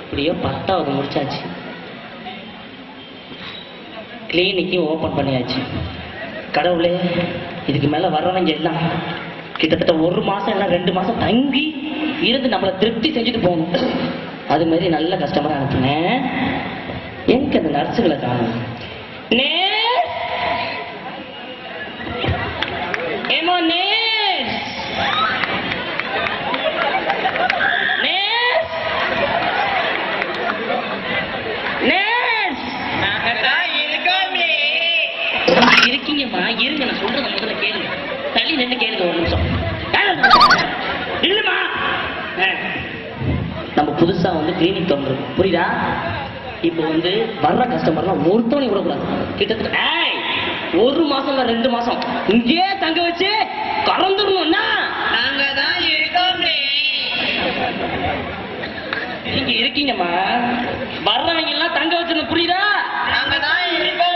எப்படியோ 10வது முடிச்சாச்சு. கிளினிக்கையும் ஓப்பன் பண்ணியாச்சு. கடவுளே, இதுக்கு மேல வர்றவங்க எல்லாம் கிட்டத்தட்ட 1 மாசம் இல்லை 2 மாசம் தங்கி இருந்து நம்மளை திருப்தி செஞ்சுட்டு போகணும். அது மாதிரி நல்ல கஸ்டமரா அனுப்புனேன். எனக்கு அந்த நர்ஸுகளை காணும். இருக்கீங்கம்மா, இருங்க, நான் சொல்றத முதல்ல கேளுங்க. தள்ளி நின்று கேளுங்க ஒரு நிமிஷம். இல்லம்மா, நம்ம புதுசா வந்து கிளினிக் திறந்துருக்கோம், புரியுதா? இப்போ வந்து வர்ற கஸ்டமர்லாம் ஒருத்தவனி விடக்கூடாது. கிட்டத்தட்ட 1 மாசம் இல்ல 2 மாசம் இங்கே தங்க வச்சு கறந்துடணும்னா நாங்க தான் இருக்கோம். நீங்க இருக்கீங்கம்மா, வர்றவங்க எல்லாம் தங்க வச்சிருந்த, புரியுதா? நாங்க தான் இருக்கோம்.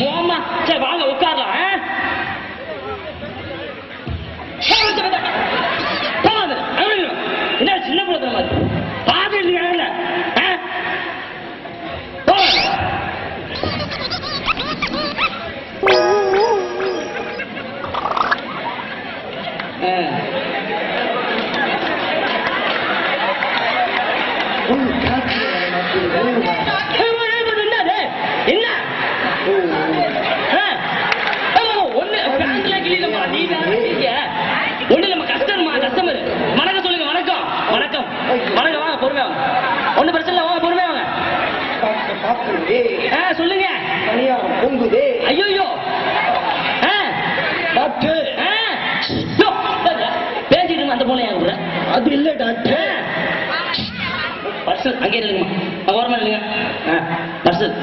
போமா, சரி வாங்க உட்காரலாம். என்ன சின்ன பிள்ளை மாதிரி பாதி இல்லையா? என்ன ஒண்ணு நம்ம கஸ்டமர் வணக்கம் சொல்லுங்க. வணக்கம் வணக்கம் வணக்கம். வாங்க பொறுமையா வாங்க, ஒண்ணு பிரச்சனை இல்லை, வாங்க பொறுமையா வாங்க. சொல்லுங்க. ஐயோ டாக்டர் பேசிட்டு அந்த போல ஏன் அது இல்ல டாக்டர். பர்சல் அங்கே இல்லைங்கம்மா, ஓரமா இல்லைங்க. பர்சல்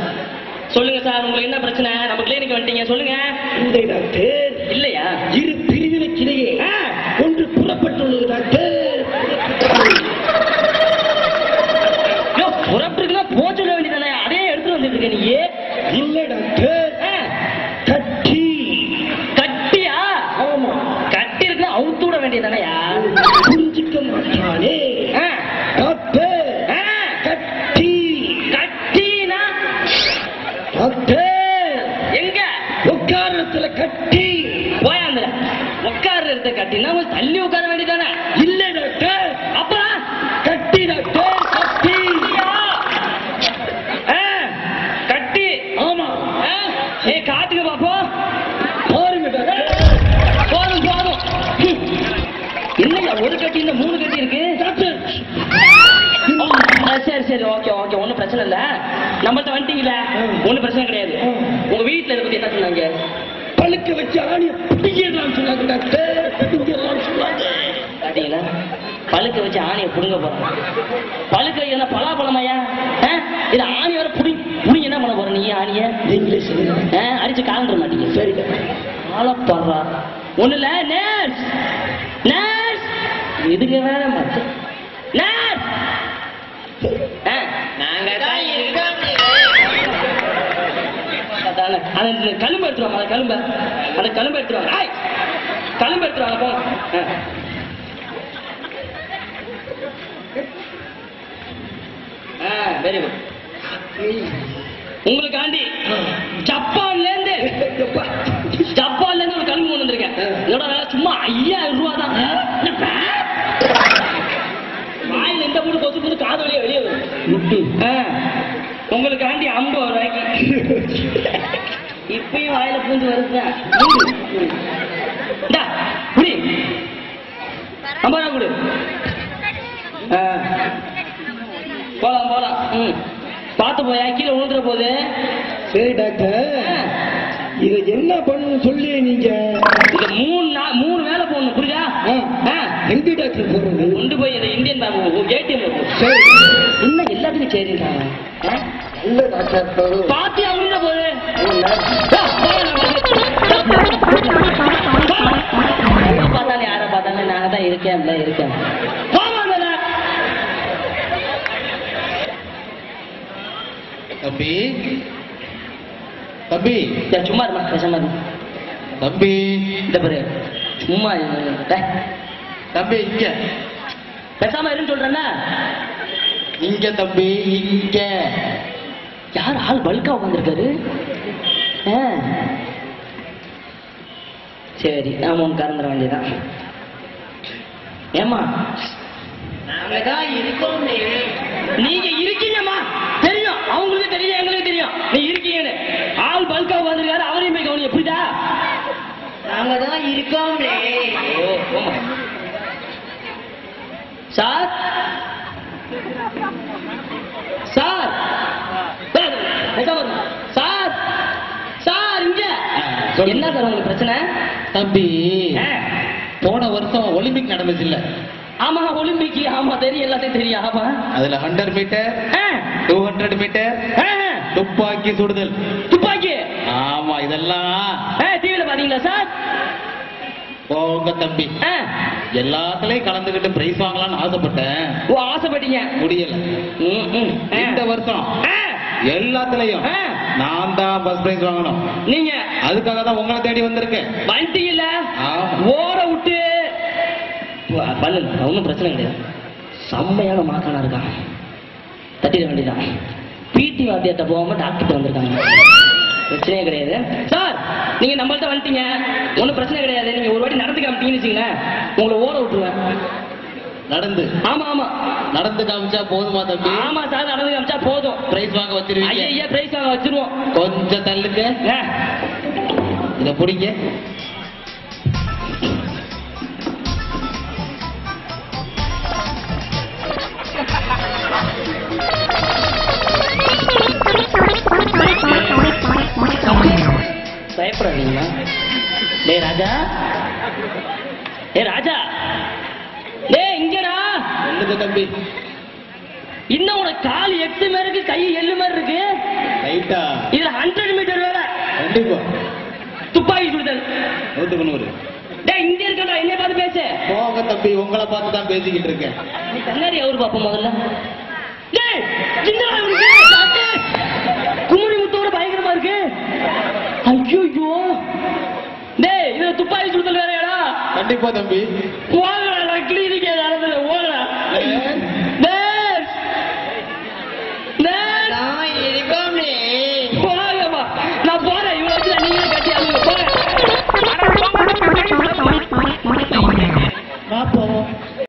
சொல்லுங்க சார், உங்களுக்கு என்ன பிரச்சனை? நம்ம கிளினிக் வந்துட்டீங்க, சொல்லுங்க. இந்த டாக்டர் இல்லையா, இரு பிரிவினைக்கிடையே ஒன்று புறப்பட்டுள்ளது டாக்டர். புறப்பட்டுனா போக சொல்ல வேண்டியதானே, அதே எடுத்துட்டு வந்துட்டு இருக்க நீ. இல்ல டாக்டர், கட்டி. கட்டியா? ஆமா, கட்டி இருக்குன்னா அவுத்து விட வேண்டியதானயா? புரிஞ்சுக்க மாட்டானே டாக்டர். கட்டி. கட்டினா டாக்டர் எங்க? உட்காரத்துல கட்டி. போயாந்த உட்கார்றது கட்டினா தள்ளி உட்கார வேண்டியதானே? இல்ல டாக்டர். அப்புறம் கட்டி டாக்டர். கட்டி. கட்டி. ஆமா. காட்டுங்க பாப்போம். போருங்க டாக்டர். போதும் போதும். இல்லையா, ஒரு கட்டி இந்த 3 கட்டி இருக்கு டாக்டர். சரி சரி, ஓகே ஓகே, ஒன்றும் பிரச்சனை இல்லை. நம்மள்ட்ட வந்துட்டீங்களா, ஒன்றும் பிரச்சனை கிடையாது. உங்க வீட்டில் இதை பத்தி என்ன சொன்னாங்க? பழுக்க வச்சு ஆணியை பிடிக்கலாம் சொன்னாங்க டாக்டர். பிடிக்கலாம் சொன்னாங்க. பார்த்தீங்களா, பழுக்க வச்சு ஆணியை பிடுங்க போறாங்க. பழுக்க வைக்கிறதா பலாப்பழமையா? இது ஆணி வர புடி என்ன பண்ண போற? நீ ஆணிய இங்கிலீஷ் அடிச்சு காலந்துட மாட்டீங்க. சரி ஆளப்படுறா. ஒண்ணு இல்ல, நர்ஸ் நர்ஸ் இதுக்கு வேற மாட்டு நர்ஸ். நாங்க தான் இருக்கோம். அந்த கழும்பு எடுத்துருவாங்க, அந்த கழும்பு எடுத்துருவாங்க. கழும்பு எடுத்துருவாங்க, போங்க. Very good. உங்களுக்காண்டி ஜப்பான்ல இருந்து ஒரு கழும்பு கொண்டு வந்திருக்கேன். இதோட வேலை சும்மா 5000 ரூபா தான். வாயில் எந்த போட்டு கொசு போது காது வழியா வெளியே வரும். உங்களுக்காண்டி 50 ரூபாய்க்கு. இப்பயும் வாயில பூந்து வருது. குடி 50 ரூபா கொடு. போலாம் போலாம். பார்த்து போயா, கீழே விழுந்துற போது. சரி டாக்டர், இதை என்ன பண்ணணும் சொல்லி நீங்க? இது 3 வேலை போடணும், புரியுதா? எங்க டாக்டர் போடுறது? கொண்டு போய் இந்த இந்தியன் பேங்க் ஏடிஎம். சரி, இன்னும் எல்லாத்துக்கும் சரிங்க. இல்ல டாக்டர், பாத்தி அப்படின்ற போது பார்த்தாலே யாரை பார்த்தாலே நாங்க தான் இருக்கேன். தம்பி தம்பி, சும்மா இருமா, பேசாம தம்பி. இந்த பாரு, சும்மா தம்பி இங்க பேசாம இருன்னு சொல்றேன்னா. இங்க தம்பி இங்க. யார் ஆள் பல்கா உட்காந்துருக்காரு? சரி நாம ஒன்று கறந்துட வேண்டியதான். ஏமா நீங்க இருக்கீங்கம்மா, தெரியும், அவங்களுக்கு தெரியும், எங்களுக்கு தெரியும் நீ இருக்கீங்கன்னு. ஆள் பல்கா உட்காந்துருக்காரு, அவரையும் போய் கவனிங்க, புரியுதா? நாங்க தான் இருக்கோம். சார் சார் சார் சார் இங்க என்ன சார் உங்களுக்கு பிரச்சனை? தம்பி போன வருஷம் ஒலிம்பிக் நடந்துச்சு இல்ல? ஆமா ஒலிம்பிக், ஆமா தெரியும், எல்லாத்தையும் தெரியும். ஆமா அதுல 100 மீட்டர் 200 மீட்டர் துப்பாக்கி சுடுதல். துப்பாக்கி? ஆமா இதெல்லாம் டிவில பாத்தீங்களா சார்? போங்க தம்பி, எல்லாத்துலயும் கலந்துகிட்டு பிரைஸ் வாங்கலாம்னு ஆசைப்பட்டேன். ஓ ஆசைப்பட்டீங்க, முடியல. இந்த வருஷம் எல்லாத்துலயும் நான் தான் ஃபர்ஸ்ட் பிரைஸ் வாங்கணும். நீங்க அதுக்காக தான் உங்களை தேடி வந்திருக்கேன். வந்துட்டீங்கல்ல, ஓட விட்டு பண்ணுங்க, ஒன்றும் பிரச்சனை கிடையாது. செம்மையான மாக்கானா இருக்கான், தட்டிட வேண்டியதான். பிடி வாத்தியத்தை போகாம டாக்டர் வந்திருக்காங்க, பிரச்சனையே கிடையாது. சார் நீங்க நம்மள்ட்ட வந்துட்டீங்க, ஒன்றும் பிரச்சனை கிடையாது. நீங்க ஒரு வாட்டி நடந்து காமிட்டீங்கன்னு வச்சுங்களேன், உங்களை ஓட விட்டுருவேன். நடந்து? ஆமா ஆமா நடந்து காமிச்சா போதுமா தம்பி? ஆமா சார், நடந்து காமிச்சா போதும். பிரைஸ் வாங்க வச்சிருவீங்க? ஐயா பிரைஸ் வாங்க வச்சிருவோம். கொஞ்சம் தள்ளுங்க, இத பிடிங்க. பயப்படாதீங்களா? டே ராஜா, ஏ ராஜா, டே இங்கடா. என்னது தம்பி? இன்னும் உனக்கு கால் 8 மாதிரி இருக்கு, கை 7 மாதிரி இருக்கு. ரைட்டா? இதுல 100 மீட்டர் வேற. கண்டிப்பா. துப்பாக்கி சுடுதல் 100க்கு 100. டேய் இங்க இருக்கடா, என்னை பார்த்து பேசு. போங்க தம்பி, உங்களை பார்த்து தான் பேசிக்கிட்டு இருக்கேன். நீ கண்ணாடி அவரு பாப்போம் முதல்ல. டேய் என்னடா இவனுக்கு குமுடி முத்தோட பயங்கரமா இருக்கு. ஐயோ டேய் இது துப்பாக்கி சுடுதல் வேறடா. கண்டிப்பா தம்பி. போங்கடா, நான் கிளினிக்கே நடந்து போங்கடா. டேய் டேய் நான் இருக்கோமே. போங்கப்பா, நான் போறேன். இவளை வச்சு நீங்க கட்டி அழுங்க போங்க.